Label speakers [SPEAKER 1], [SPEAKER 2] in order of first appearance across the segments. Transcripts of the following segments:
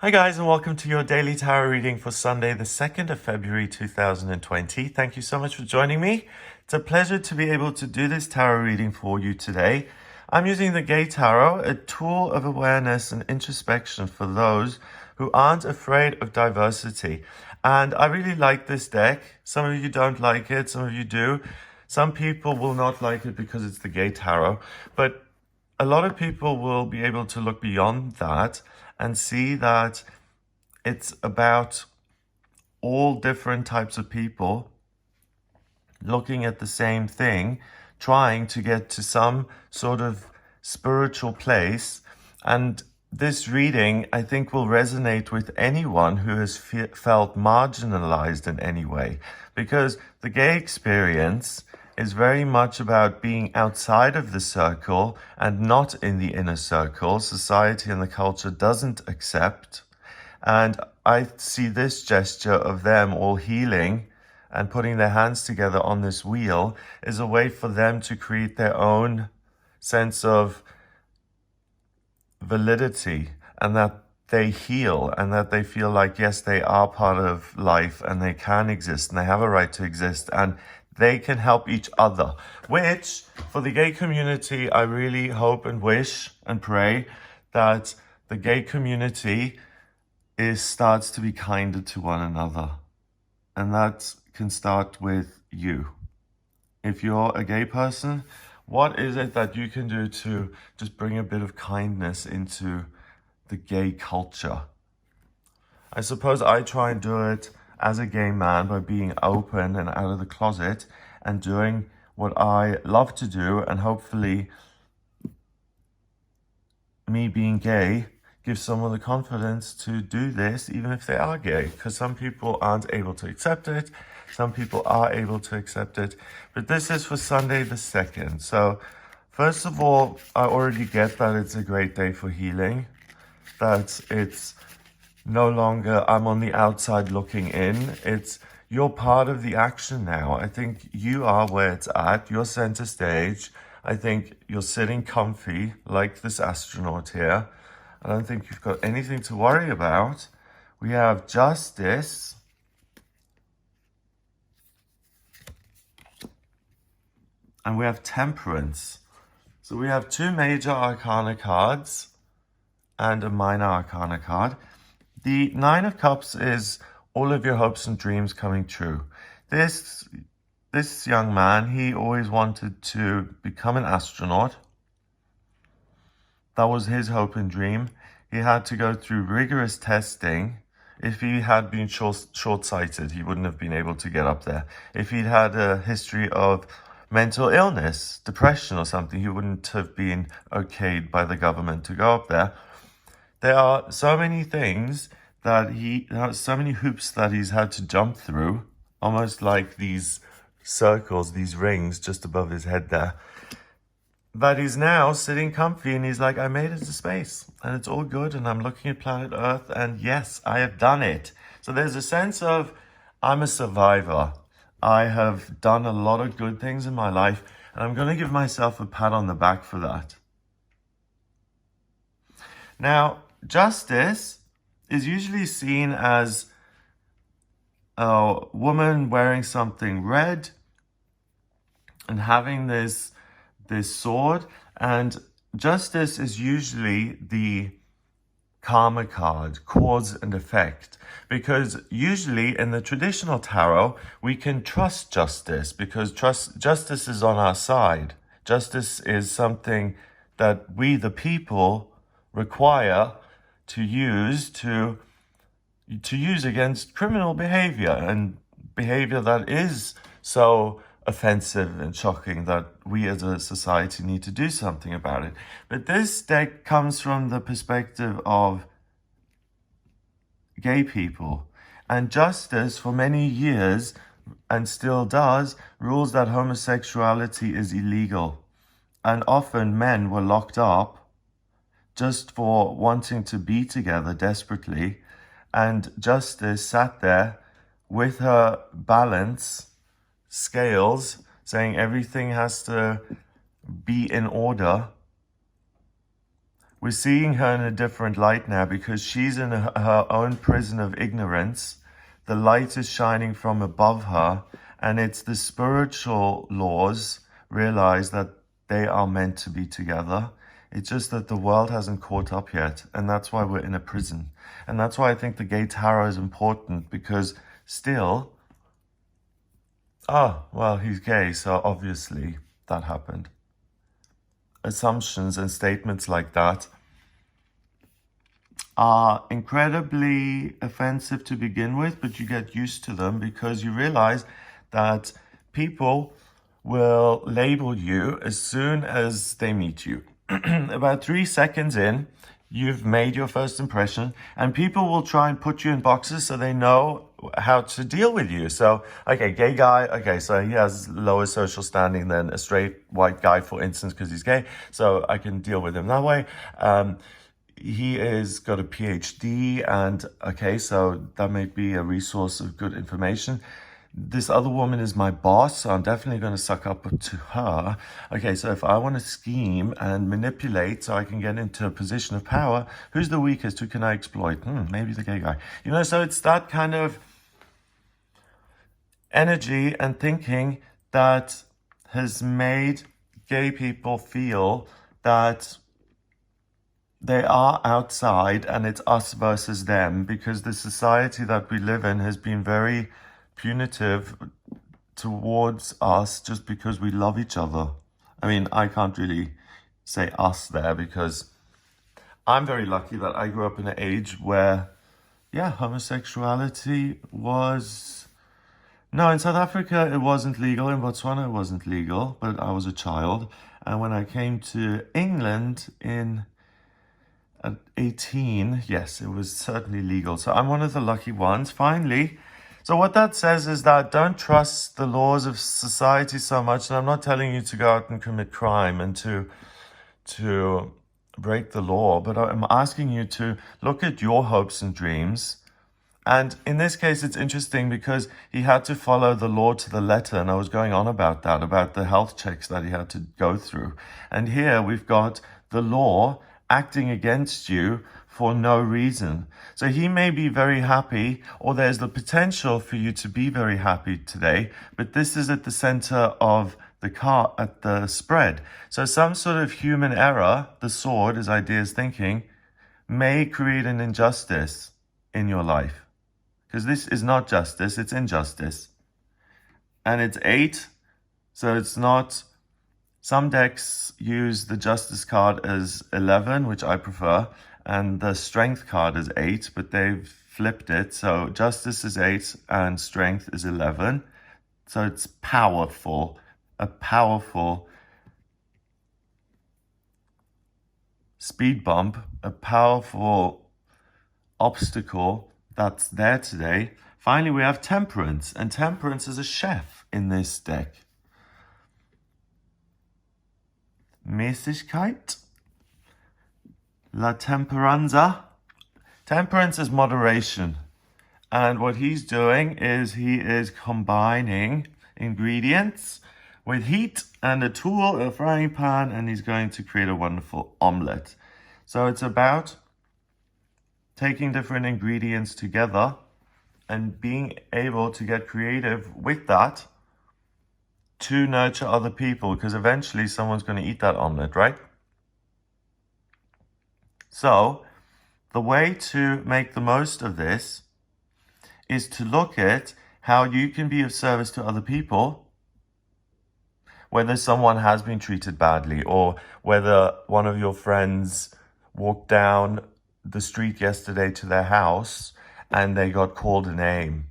[SPEAKER 1] Hi guys, and welcome to your daily tarot reading for Sunday, the 2nd of February 2020. Thank you so much for joining me. It's a pleasure to be able to do this tarot reading for you today. I'm using the Gay Tarot, a tool of awareness and introspection for those who aren't afraid of diversity. And I really like this deck. Some of you don't like it, some of you do. Some people will not like it because it's the Gay Tarot, but a lot of people will be able to look beyond that and see that it's about all different types of people looking at the same thing, trying to get to some sort of spiritual place. And this reading, I think, will resonate with anyone who has felt marginalized in any way, because the gay experience is very much about being outside of the circle and not in the inner circle. Society and the culture doesn't accept. And I see this gesture of them all healing and putting their hands together on this wheel is a way for them to create their own sense of validity, and that they heal and that they feel like, yes, they are part of life and they can exist and they have a right to exist and they can help each other, which for the gay community, I really hope and wish and pray that the gay community starts to be kinder to one another. And that can start with you. If you're a gay person, what is it that you can do to just bring a bit of kindness into the gay culture? I suppose I try and do it as a gay man by being open and out of the closet and doing what I love to do, and hopefully me being gay gives someone the confidence to do this even if they are gay, because some people aren't able to accept it, some people are able to accept it. But this is for Sunday the 2nd. So first of all, I already get that it's a great day for healing, that it's no longer I'm on the outside looking in. It's you're part of the action now. I think you are where it's at. You're center stage. I think you're sitting comfy like this astronaut here. I don't think you've got anything to worry about. We have Justice. And we have Temperance. So we have two major arcana cards and a minor arcana card. The Nine of Cups is all of your hopes and dreams coming true. This young man, he always wanted to become an astronaut. That was his hope and dream. He had to go through rigorous testing. If he had been short-sighted, he wouldn't have been able to get up there. If he'd had a history of mental illness, depression or something, he wouldn't have been okayed by the government to go up there. There are so many things that so many hoops that he's had to jump through, almost like these circles, these rings just above his head there. But he's now sitting comfy and he's like, I made it to space and it's all good and I'm looking at planet Earth and yes, I have done it. So there's a sense of, I'm a survivor. I have done a lot of good things in my life and I'm going to give myself a pat on the back for that. Now, Justice is usually seen as a woman wearing something red and having this sword, and Justice is usually the karma card, cause and effect, because usually in the traditional tarot we can trust justice because justice is on our side. Justice is something that we the people require to use against criminal behavior, and behavior that is so offensive and shocking that we as a society need to do something about it. But this deck comes from the perspective of gay people, and Justice for many years, and still does, rules that homosexuality is illegal, and often men were locked up just for wanting to be together desperately, and Justice sat there with her balance scales saying everything has to be in order, we're seeing her in a different light now because she's in her own prison of ignorance. The light is shining from above her, and it's the spiritual laws realize that they are meant to be together. It's just that the world hasn't caught up yet, and that's why we're in a prison. And that's why I think the gay tarot is important, because still, oh, well, he's gay, so obviously that happened. Assumptions and statements like that are incredibly offensive to begin with, but you get used to them because you realize that people will label you as soon as they meet you. About 3 seconds in, you've made your first impression, and people will try and put you in boxes so they know how to deal with you. So, okay, gay guy, okay, so he has lower social standing than a straight white guy, for instance, because he's gay, so I can deal with him that way. He is got a PhD, and okay, so that may be a resource of good information. This other woman is my boss, so I'm definitely going to suck up to her. Okay, so if I want to scheme and manipulate so I can get into a position of power, who's the weakest? Who can I exploit? Maybe the gay guy. You know, so it's that kind of energy and thinking that has made gay people feel that they are outside and it's us versus them, because the society that we live in has been very punitive towards us just because we love each other. I mean, I can't really say us there because I'm very lucky that I grew up in an age where, yeah, homosexuality was... No, in South Africa it wasn't legal, in Botswana it wasn't legal, but I was a child. And when I came to England at 18, yes, it was certainly legal. So I'm one of the lucky ones, finally. So what that says is that don't trust the laws of society so much. And I'm not telling you to go out and commit crime and to break the law, but I'm asking you to look at your hopes and dreams. And in this case, it's interesting because he had to follow the law to the letter. And I was going on about that, about the health checks that he had to go through. And here we've got the law acting against you for no reason. So he may be very happy, or there's the potential for you to be very happy today, but this is at the center of the car at the spread. So some sort of human error, the sword, as ideas thinking, may create an injustice in your life. Because this is not justice, it's injustice. And it's 8, so it's not... Some decks use the Justice card as 11, which I prefer, and the Strength card is 8, but they've flipped it. So Justice is 8 and Strength is 11. So it's powerful, a powerful speed bump, a powerful obstacle that's there today. Finally, we have Temperance, and Temperance is a chef in this deck. Mäßigkeit, La Temperanza. Temperance is moderation. And what he's doing is he is combining ingredients with heat and a tool, a frying pan, and he's going to create a wonderful omelette. So it's about taking different ingredients together and being able to get creative with that to nurture other people, because eventually someone's going to eat that omelet, right? So the way to make the most of this is to look at how you can be of service to other people, whether someone has been treated badly, or whether one of your friends walked down the street yesterday to their house and they got called a name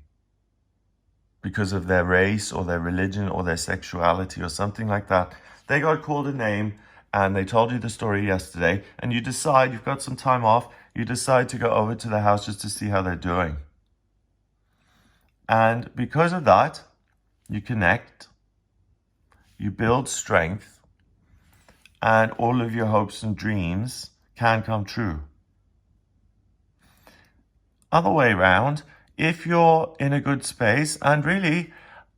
[SPEAKER 1] because of their race or their religion or their sexuality or something like that. They got called a name and they told you the story yesterday, and you decide, you've got some time off, you decide to go over to their house just to see how they're doing. And because of that, you connect, you build strength, and all of your hopes and dreams can come true. Other way around, if you're in a good space, and really,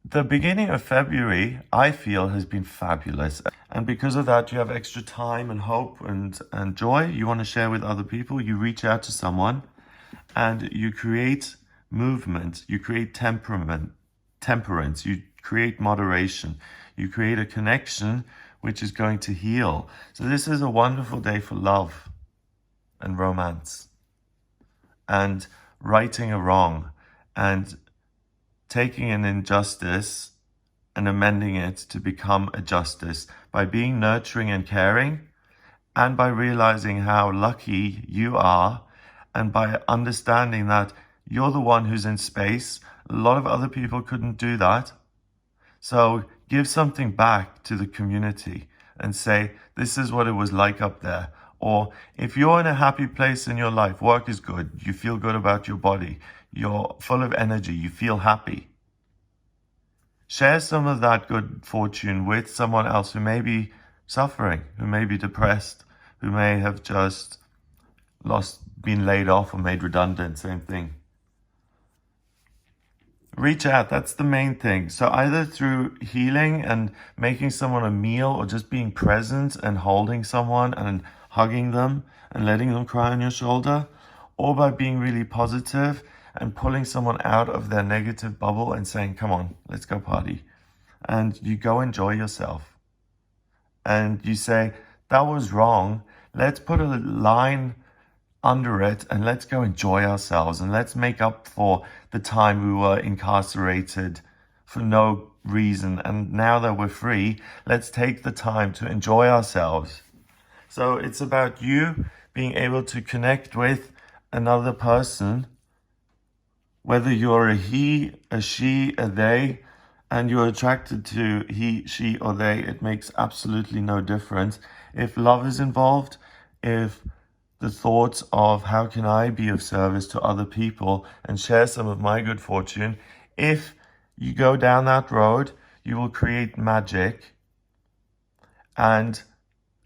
[SPEAKER 1] The beginning of February, I feel, has been fabulous. And because of that, you have extra time and hope and joy you want to share with other people. You reach out to someone and you create movement, you create temperance, you create moderation, you create a connection which is going to heal. So this is a wonderful day for love and romance and righting a wrong and taking an injustice and amending it to become a justice by being nurturing and caring, and by realizing how lucky you are, and by understanding that you're the one who's in space. A lot of other people couldn't do that. So give something back to the community and say, this is what it was like up there. Or if you're in a happy place in your life, work is good, you feel good about your body, you're full of energy, you feel happy. Share some of that good fortune with someone else who may be suffering, who may be depressed, who may have just been laid off or made redundant, same thing. Reach out, that's the main thing. So either through healing and making someone a meal, or just being present and holding someone and hugging them and letting them cry on your shoulder, or by being really positive and pulling someone out of their negative bubble and saying, come on, let's go party. And you go enjoy yourself. And you say, that was wrong. Let's put a line under it and let's go enjoy ourselves, and let's make up for the time we were incarcerated for no reason. And now that we're free, let's take the time to enjoy ourselves. So it's about you being able to connect with another person, whether you're a he, a she, a they, and you're attracted to he, she, or they. It makes absolutely no difference. If love is involved, if the thoughts of how can I be of service to other people and share some of my good fortune, if you go down that road, you will create magic and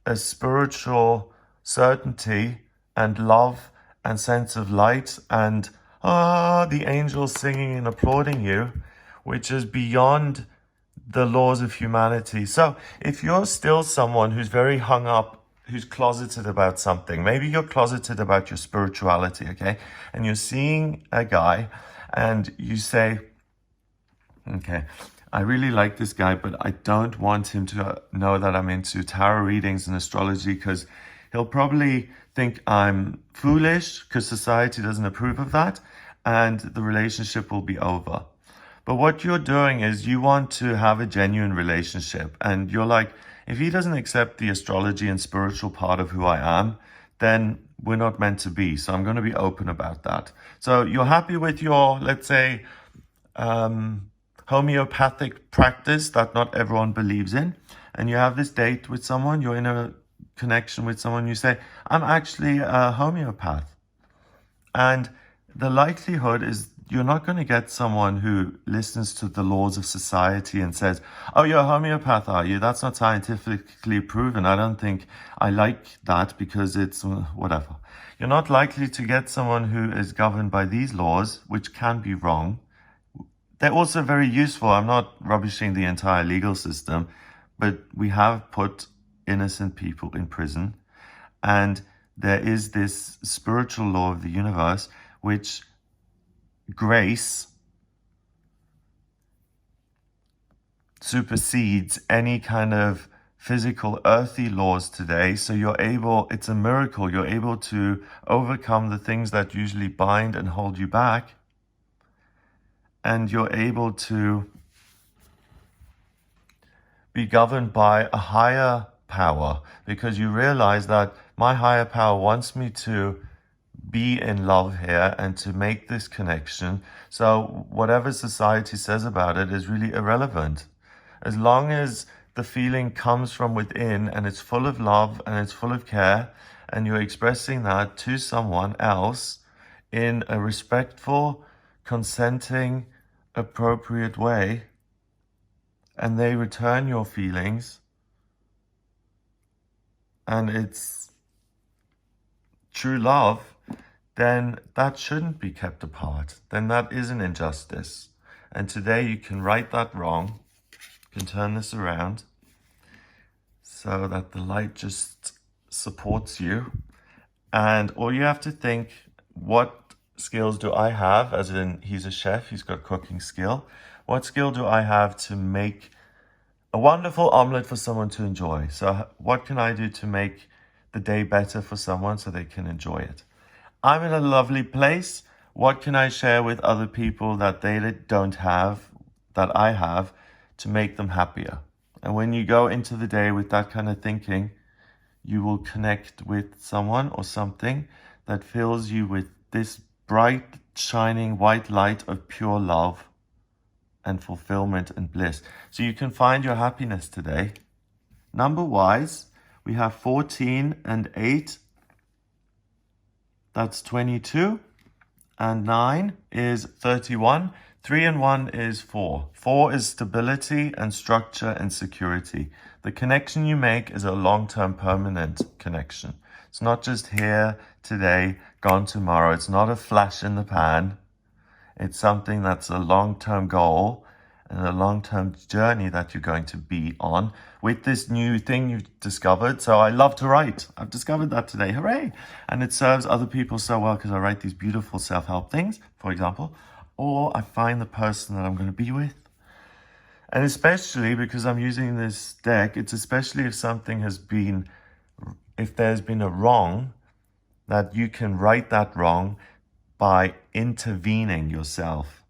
[SPEAKER 1] a spiritual certainty and love and sense of light and the angels singing and applauding you, which is beyond the laws of humanity. So if you're still someone who's very hung up, who's closeted about something, maybe you're closeted about your spirituality, okay? And you're seeing a guy and you say, okay, I really like this guy, but I don't want him to know that I'm into tarot readings and astrology, because he'll probably think I'm foolish because society doesn't approve of that, and the relationship will be over. But what you're doing is you want to have a genuine relationship, and you're like, if he doesn't accept the astrology and spiritual part of who I am, then we're not meant to be. So I'm going to be open about that. So you're happy with your, let's say, homeopathic practice that not everyone believes in, and you have this date with someone, you're in a connection with someone, you say, I'm actually a homeopath. And the likelihood is you're not going to get someone who listens to the laws of society and says, oh, you're a homeopath, are you? That's not scientifically proven. I don't think I like that because it's whatever. You're not likely to get someone who is governed by these laws, which can be wrong. They're also very useful. I'm not rubbishing the entire legal system, but we have put innocent people in prison. And there is this spiritual law of the universe, which grace supersedes any kind of physical earthly laws today. So you're able, it's a miracle, you're able to overcome the things that usually bind and hold you back. And you're able to be governed by a higher power, because you realize that my higher power wants me to be in love here and to make this connection. So whatever society says about it is really irrelevant. As long as the feeling comes from within and it's full of love and it's full of care, and you're expressing that to someone else in a respectful, consenting, appropriate way, and they return your feelings, and it's true love, then that shouldn't be kept apart. Then that is an injustice. And today you can right that wrong. You can turn this around so that the light just supports you. And all you have to think, what skills do I have? As in, he's a chef, he's got cooking skill. What skill do I have to make a wonderful omelet for someone to enjoy? So what can I do to make the day better for someone so they can enjoy it? I'm in a lovely place. What can I share with other people that they don't have, that I have, to make them happier? And when you go into the day with that kind of thinking, you will connect with someone or something that fills you with this bright, shining white light of pure love and fulfillment and bliss. So you can find your happiness today. Number-wise, we have 14 and 8. That's 22. And 9 is 31. 3 and 1 is 4. 4 is stability and structure and security. The connection you make is a long-term permanent connection. It's not just here today, gone tomorrow. It's not a flash in the pan. It's something that's a long-term goal and a long-term journey that you're going to be on with this new thing you've discovered. So I love to write. I've discovered that today. Hooray! And it serves other people so well because I write these beautiful self-help things, for example, or I find the person that I'm going to be with. And especially because I'm using this deck, it's especially if something has been, if there's been a wrong, that you can right that wrong by intervening yourself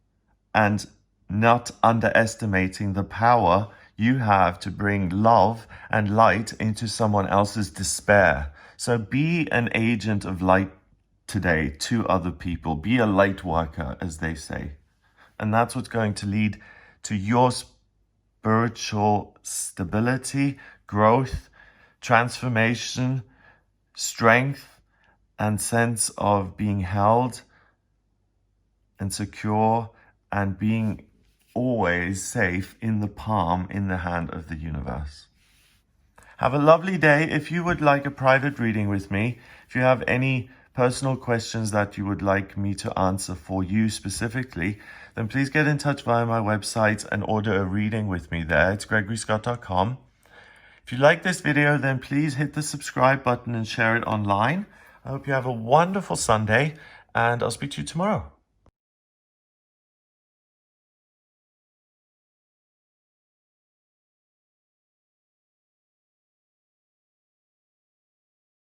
[SPEAKER 1] and not underestimating the power you have to bring love and light into someone else's despair. So be an agent of light today to other people. Be a light worker, as they say. And that's what's going to lead to your spiritual stability, growth, transformation, strength, and sense of being held and secure and being always safe in the palm, in the hand of the universe. Have a lovely day. If you would like a private reading with me, if you have any personal questions that you would like me to answer for you specifically, then please get in touch via my website and order a reading with me there. It's gregoryscott.com. If you like this video, then please hit the subscribe button and share it online. I hope you have a wonderful Sunday, and I'll speak to you tomorrow.